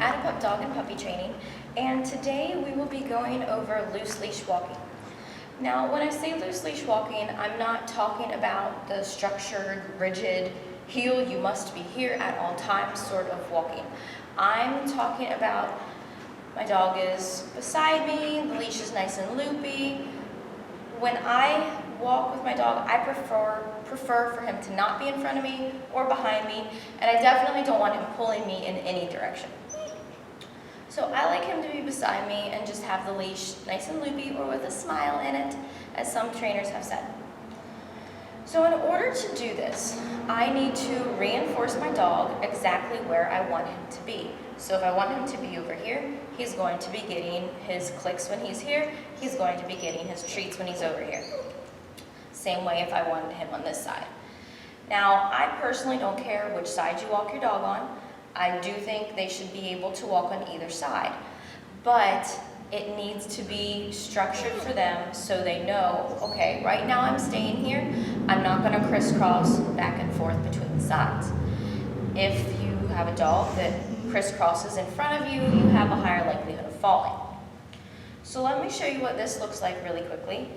Added Dog and Puppy Training, and today we will be going over loose leash walking. Now, when I say loose leash walking, I'm not talking about the structured, rigid, heel, you must be here at all times sort of walking. I'm talking about my dog is beside me, the leash is nice and loopy. When I walk with my dog, I prefer for him to not be in front of me or behind me, and I definitely don't want him pulling me in any direction. So I like him to be beside me and just have the leash nice and loopy or with a smile in it, as some trainers have said. So in order to do this, I need to reinforce my dog exactly where I want him to be. So if I want him to be over here, he's going to be getting his clicks when he's here, he's going to be getting his treats when he's over here. Same way if I wanted him on this side. Now, I personally don't care which side you walk your dog on. I do think they should be able to walk on either side, but it needs to be structured for them so they know, okay, right now I'm staying here, I'm not going to crisscross back and forth between the sides. If you have a dog that crisscrosses in front of you, you have a higher likelihood of falling. So let me show you what this looks like really quickly.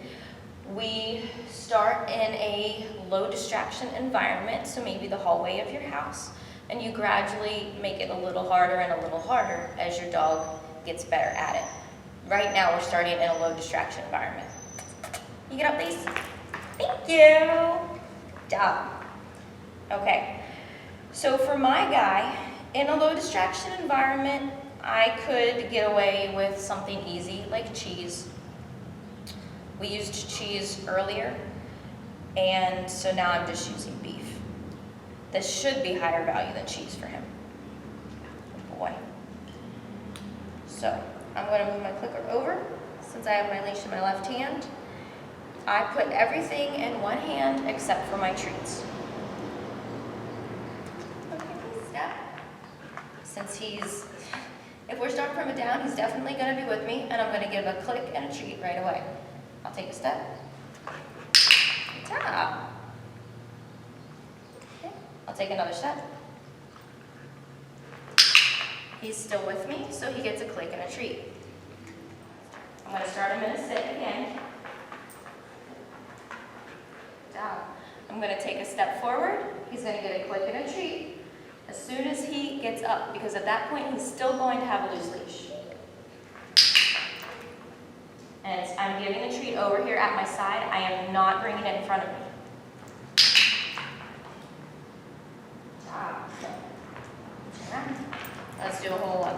We start in a low distraction environment, so maybe the hallway of your house, and you gradually make it a little harder and a little harder as your dog gets better at it. Right now we're starting in a low distraction environment. You get up, please? Thank you. Good job. Okay, so for my guy, in a low distraction environment, I could get away with something easy like cheese. We used cheese earlier, and so now I'm just using beef. This should be higher value than cheese for him. Good boy. So I'm going to move my clicker over since I have my leash in my left hand. I put everything in one hand except for my treats. Okay, please step. Since if we're starting from a down, he's definitely going to be with me, and I'm going to give a click and a treat right away. I'll take a step. Good job. Okay, I'll take another step. He's still with me, so he gets a click and a treat. I'm going to start him in a sit again. Good job. I'm going to take a step forward. He's going to get a click and a treat as soon as he gets up, because at that point he's still going to have a loose leash. And I'm giving the treat over here at my side. I am not bringing it in front of me. Good job. Let's do a whole one.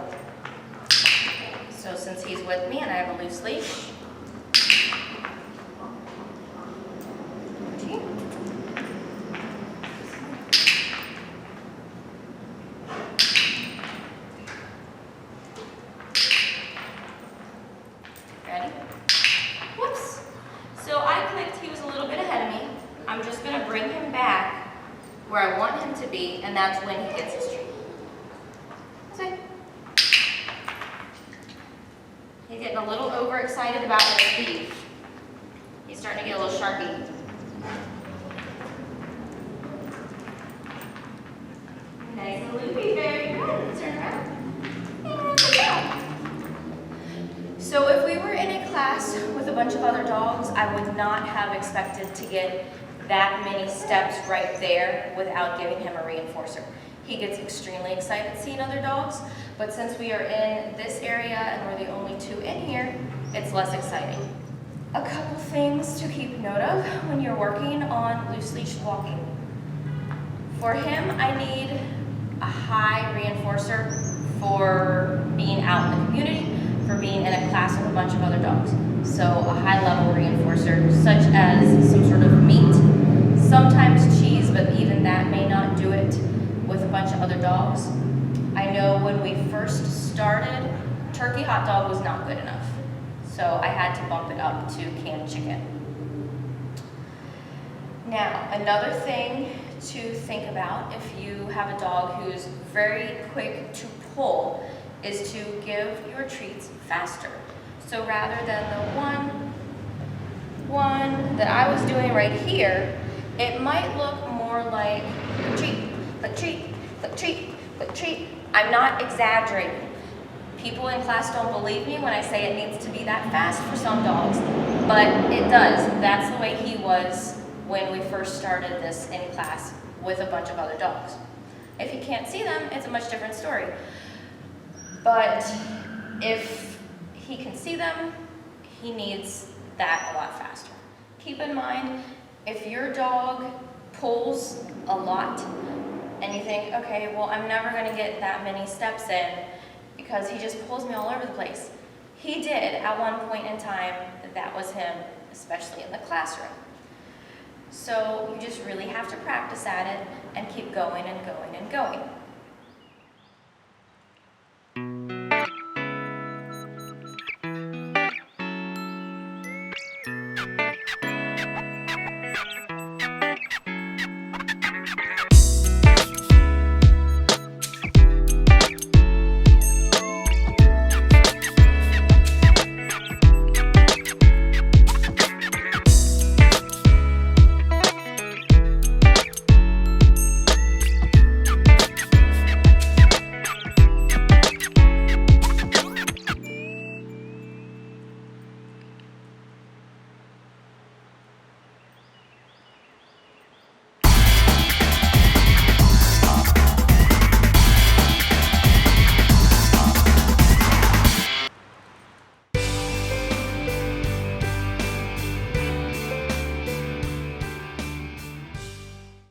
So since he's with me and I have a loose leash, ready? Whoops. So I clicked, he was a little bit ahead of me. I'm just going to bring him back where I want him to be, and that's when he gets his treat. Okay. He's getting a little overexcited about his beef. He's starting to get a little sharpy. Nice and loopy, very good. Turn around. And good job. So if we were in a class with a bunch of other dogs, I would not have expected to get that many steps right there without giving him a reinforcer. He gets extremely excited seeing other dogs, but since we are in this area and we're the only two in here, it's less exciting. A couple things to keep note of when you're working on loose leash walking. For him, I need a high reinforcer for being out in the community, for being in a class with a bunch of other dogs. So a high level reinforcer, such as some sort of meat, sometimes cheese, but even that may not do it with a bunch of other dogs. I know when we first started, turkey hot dog was not good enough. So I had to bump it up to canned chicken. Now, another thing to think about if you have a dog who's very quick to pull is to give your treats faster. So rather than the one that I was doing right here, it might look more like a treat, like treat, like treat, like treat. I'm not exaggerating. People in class don't believe me when I say it needs to be that fast for some dogs, but it does. That's the way he was when we first started this in class with a bunch of other dogs. If you can't see them, it's a much different story. But if he can see them, he needs that a lot faster. Keep in mind, if your dog pulls a lot and you think, okay, well, I'm never gonna get that many steps in because he just pulls me all over the place. He did at one point in time. That was him, especially in the classroom. So you just really have to practice at it and keep going and going and going.